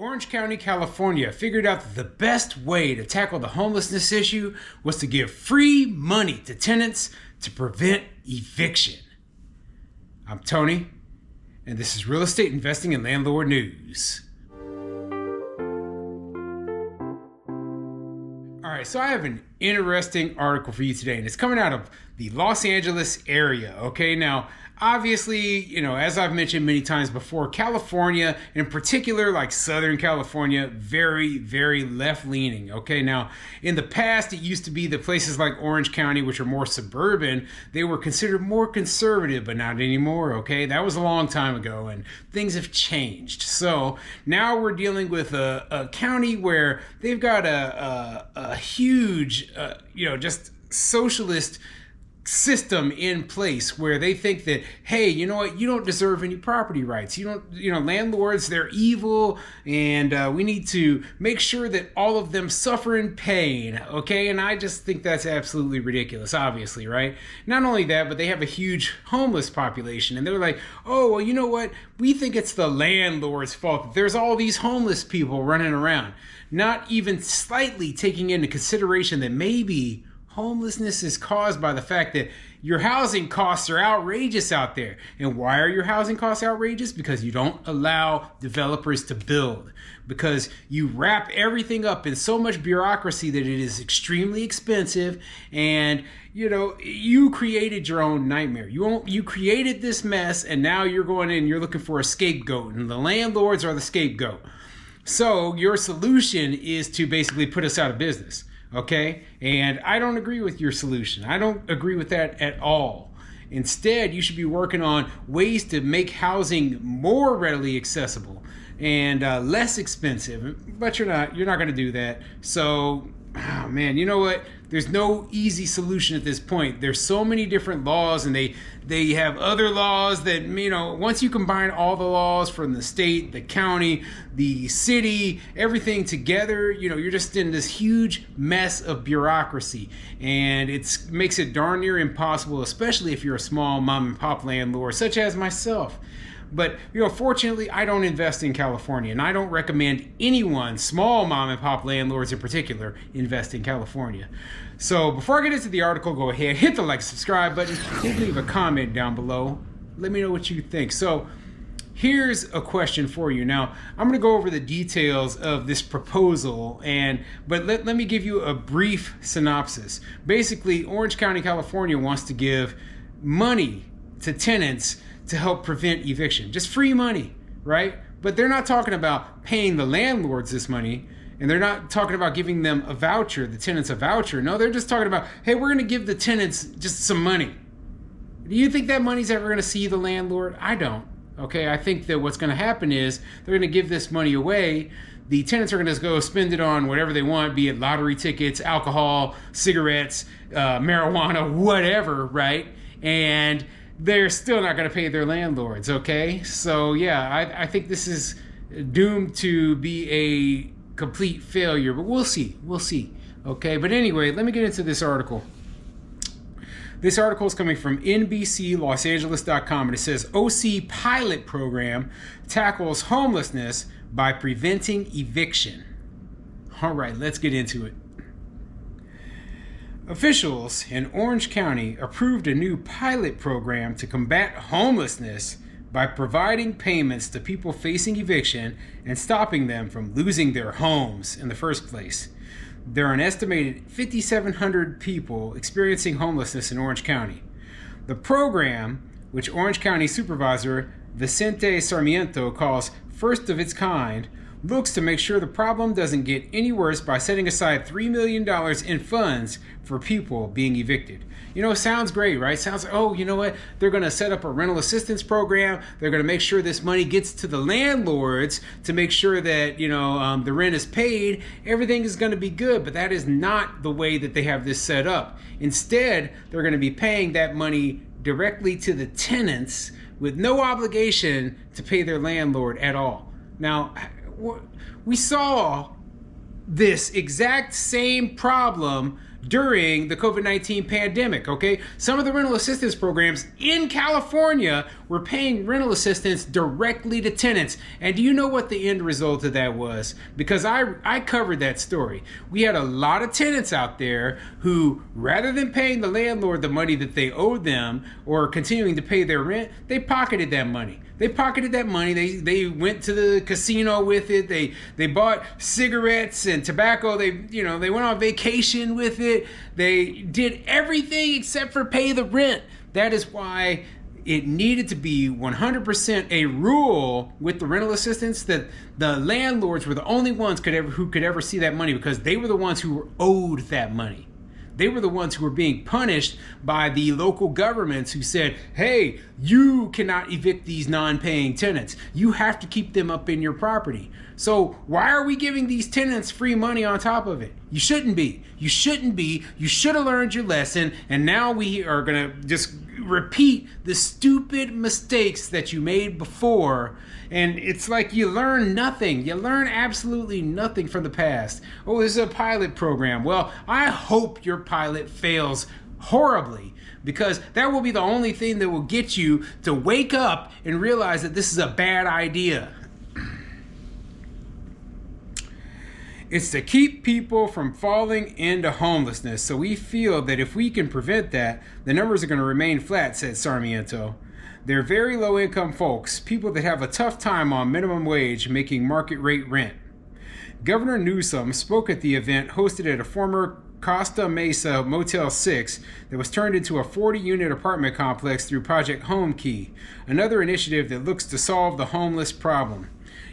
Orange County, California figured out that the best way to tackle the homelessness issue was to give free money to tenants to prevent eviction. I'm Tony, and this is Real Estate Investing and Landlord News. All right, so I have an interesting article for you today, and it's coming out of the Los Angeles area. Okay, now, obviously, as I've mentioned many times before, California, in particular, like Southern California, very, very left-leaning. Okay, now, in the past, it used to be that places like Orange County, which are more suburban, they were considered more conservative, but not anymore. Okay, that was a long time ago, and things have changed. So now we're dealing with a county where they've got a huge, just socialist system in place where they think that, hey, you know what, you don't deserve any property rights. Landlords, they're evil, and we need to make sure that all of them suffer in pain, okay? And I just think that's absolutely ridiculous, obviously, right? Not only that, but they have a huge homeless population, and they're like, oh, well, you know what, we think it's the landlord's fault that there's all these homeless people running around, not even slightly taking into consideration that maybe homelessness is caused by the fact that your housing costs are outrageous out there. And why are your housing costs outrageous? Because you don't allow developers to build. Because you wrap everything up in so much bureaucracy that it is extremely expensive. And, you created your own nightmare. You created this mess, and now you're going in, you're looking for a scapegoat. And the landlords are the scapegoat. So your solution is to basically put us out of business. Okay? And I don't agree with your solution. I don't agree with that at all. Instead, you should be working on ways to make housing more readily accessible and less expensive. But you're not going to do that. So, man, you know what? There's no easy solution at this point. There's so many different laws, and they have other laws that, once you combine all the laws from the state, the county, the city, everything together, you're just in this huge mess of bureaucracy. And it makes it darn near impossible, especially if you're a small mom and pop landlord, such as myself. But, fortunately, I don't invest in California, and I don't recommend anyone, small mom and pop landlords in particular, invest in California. So before I get into the article, go ahead, hit the like, subscribe button, and leave a comment down below. Let me know what you think. So here's a question for you. Now, I'm going to go over the details of this proposal, but let me give you a brief synopsis. Basically, Orange County, California wants to give money to tenants to help prevent eviction. Just free money, right? But they're not talking about paying the landlords this money, and they're not talking about giving them a voucher, the tenants a voucher. No, they're just talking about, hey, we're going to give the tenants just some money. Do you think that money's ever going to see the landlord? I don't. Okay, I think that what's going to happen is they're going to give this money away. The tenants are going to go spend it on whatever they want, be it lottery tickets, alcohol, cigarettes, marijuana, whatever, right? And they're still not going to pay their landlords, okay? So, yeah, I think this is doomed to be a complete failure, but we'll see, okay? But anyway, let me get into this article. This article is coming from NBCLosAngeles.com, and it says, OC pilot program tackles homelessness by preventing eviction. All right, let's get into it. Officials in Orange County approved a new pilot program to combat homelessness by providing payments to people facing eviction and stopping them from losing their homes in the first place. There are an estimated 5,700 people experiencing homelessness in Orange County. The program, which Orange County Supervisor Vicente Sarmiento calls first of its kind, looks to make sure the problem doesn't get any worse by setting aside $3 million in funds for people being evicted. Sounds great, right? Sounds, oh, you know what? They're going to set up a rental assistance program. They're going to make sure this money gets to the landlords to make sure that, the rent is paid. Everything is going to be good, but that is not the way that they have this set up. Instead, they're going to be paying that money directly to the tenants with no obligation to pay their landlord at all. Now, we saw this exact same problem during the COVID-19 pandemic, okay? Some of the rental assistance programs in California were paying rental assistance directly to tenants. And do you know what the end result of that was? Because I covered that story. We had a lot of tenants out there who, rather than paying the landlord the money that they owed them or continuing to pay their rent, they pocketed that money. They went to the casino with it. They bought cigarettes and tobacco. They went on vacation with it. They did everything except for pay the rent. That is why it needed to be 100% a rule with the rental assistance that the landlords were the only ones who could ever see that money, because they were the ones who were owed that money. They were the ones who were being punished by the local governments who said, hey, you cannot evict these non-paying tenants. You have to keep them up in your property. So why are we giving these tenants free money on top of it? You shouldn't be. You should have learned your lesson. And now we are going to just repeat the stupid mistakes that you made before. And it's like you learn nothing. You learn absolutely nothing from the past. Oh, this is a pilot program. Well, I hope your pilot fails horribly, because that will be the only thing that will get you to wake up and realize that this is a bad idea. It's to keep people from falling into homelessness. So we feel that if we can prevent that, the numbers are going to remain flat, said Sarmiento. They're very low-income folks, people that have a tough time on minimum wage making market rate rent. Governor Newsom spoke at the event hosted at a former Costa Mesa Motel 6 that was turned into a 40-unit apartment complex through Project Home Key, another initiative that looks to solve the homeless problem.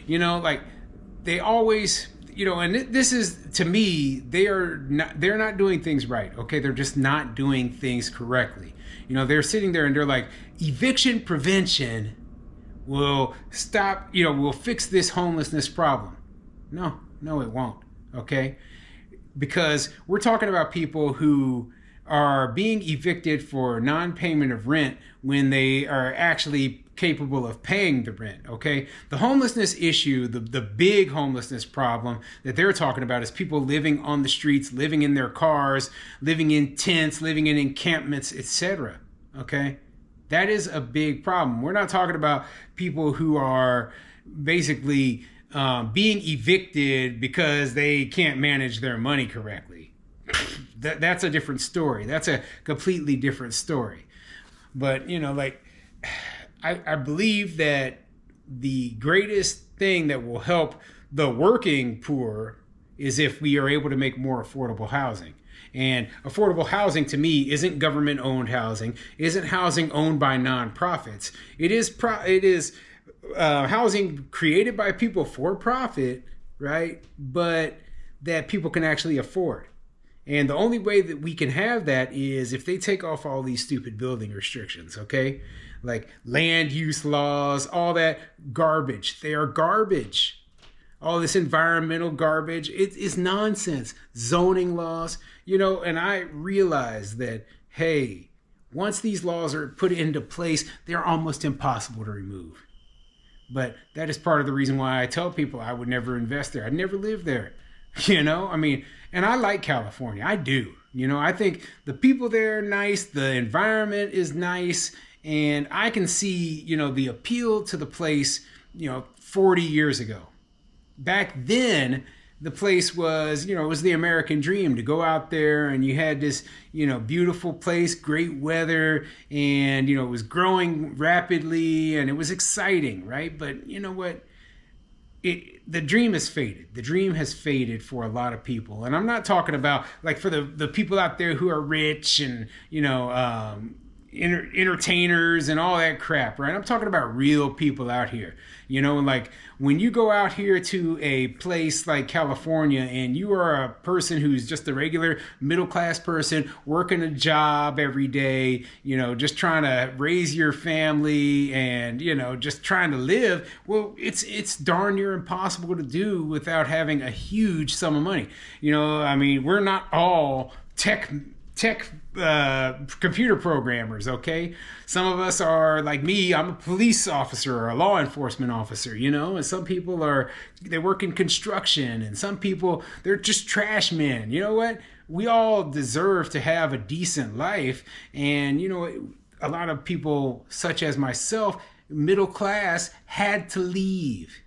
They always... and this is, to me, they're not doing things right, okay? They're just not doing things correctly. They're sitting there and they're like, eviction prevention will stop, will fix this homelessness problem. No, it won't, okay? Because we're talking about people who are being evicted for non-payment of rent when they are actually capable of paying the rent, okay? The homelessness issue, the big homelessness problem that they're talking about is people living on the streets, living in their cars, living in tents, living in encampments, etc., okay? That is a big problem. We're not talking about people who are basically being evicted because they can't manage their money correctly. That's a different story. That's a completely different story. But, I believe that the greatest thing that will help the working poor is if we are able to make more affordable housing. And affordable housing, to me, isn't government-owned housing, isn't housing owned by nonprofits. It is housing created by people for profit, right? But that people can actually afford. And the only way that we can have that is if they take off all these stupid building restrictions, okay? Like land use laws, all that garbage. They are garbage. All this environmental garbage, it is nonsense. Zoning laws, and I realize that, hey, once these laws are put into place, they're almost impossible to remove. But that is part of the reason why I tell people I would never invest there. I'd never live there. And I like California. I do. I think the people there are nice. The environment is nice. And I can see, the appeal to the place, 40 years ago. Back then, the place was, it was the American dream to go out there and you had this, beautiful place, great weather, and, it was growing rapidly and it was exciting, right? But you know what? The dream has faded. The dream has faded for a lot of people. And I'm not talking about like for the people out there who are rich and, entertainers and all that crap, right? I'm talking about real people out here. Like when you go out here to a place like California and you are a person who's just a regular middle class person working a job every day, just trying to raise your family and, just trying to live, well, it's darn near impossible to do without having a huge sum of money. We're not all tech computer programmers, okay? Some of us are like me. I'm a police officer or a law enforcement officer, and some people they work in construction, and some people, they're just trash men. You know what? we all deserve to have a decent life. And, a lot of people, such as myself, middle class, had to leave.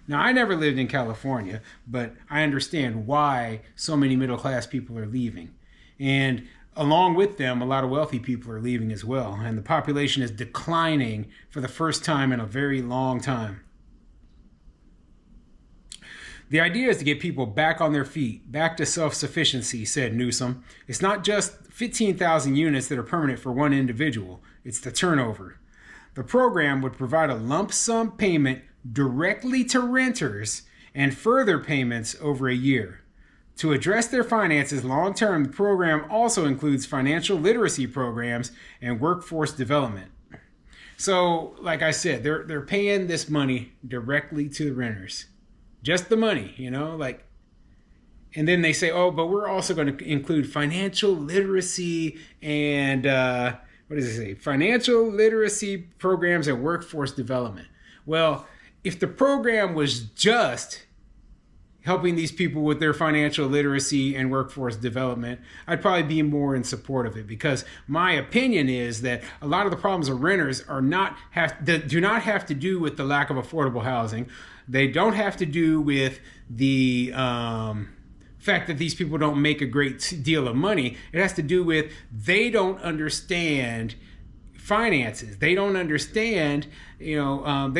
Now, I never lived in California, but I understand why so many middle class people are leaving. And along with them, a lot of wealthy people are leaving as well. And the population is declining for the first time in a very long time. The idea is to get people back on their feet, back to self-sufficiency, said Newsom. It's not just 15,000 units that are permanent for one individual. It's the turnover. The program would provide a lump sum payment directly to renters and further payments over a year. To address their finances long-term, the program also includes financial literacy programs and workforce development. So, like I said, they're paying this money directly to the renters. Just the money, and then they say, oh, but we're also going to include financial literacy and, what does it say? Financial literacy programs and workforce development. Well, if the program was just helping these people with their financial literacy and workforce development, I'd probably be more in support of it, because my opinion is that a lot of the problems of renters do not have to do with the lack of affordable housing. They don't have to do with the fact that these people don't make a great deal of money. It has to do with they don't understand finances. They don't understand, how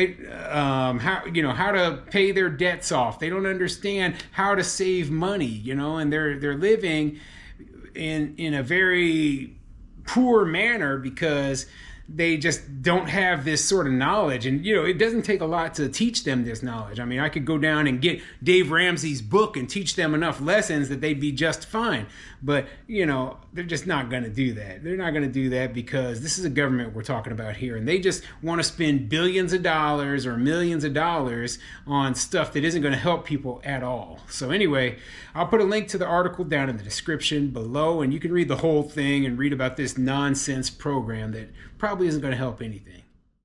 to pay their debts off. They don't understand how to save money, and they're living in a very poor manner because they just don't have this sort of knowledge. And, it doesn't take a lot to teach them this knowledge. I mean, I could go down and get Dave Ramsey's book and teach them enough lessons that they'd be just fine. But, they're just not going to do that. They're not going to do that because this is a government we're talking about here. And they just want to spend billions of dollars or millions of dollars on stuff that isn't going to help people at all. So anyway, I'll put a link to the article down in the description below, and you can read the whole thing and read about this nonsense program that probably isn't going to help anything.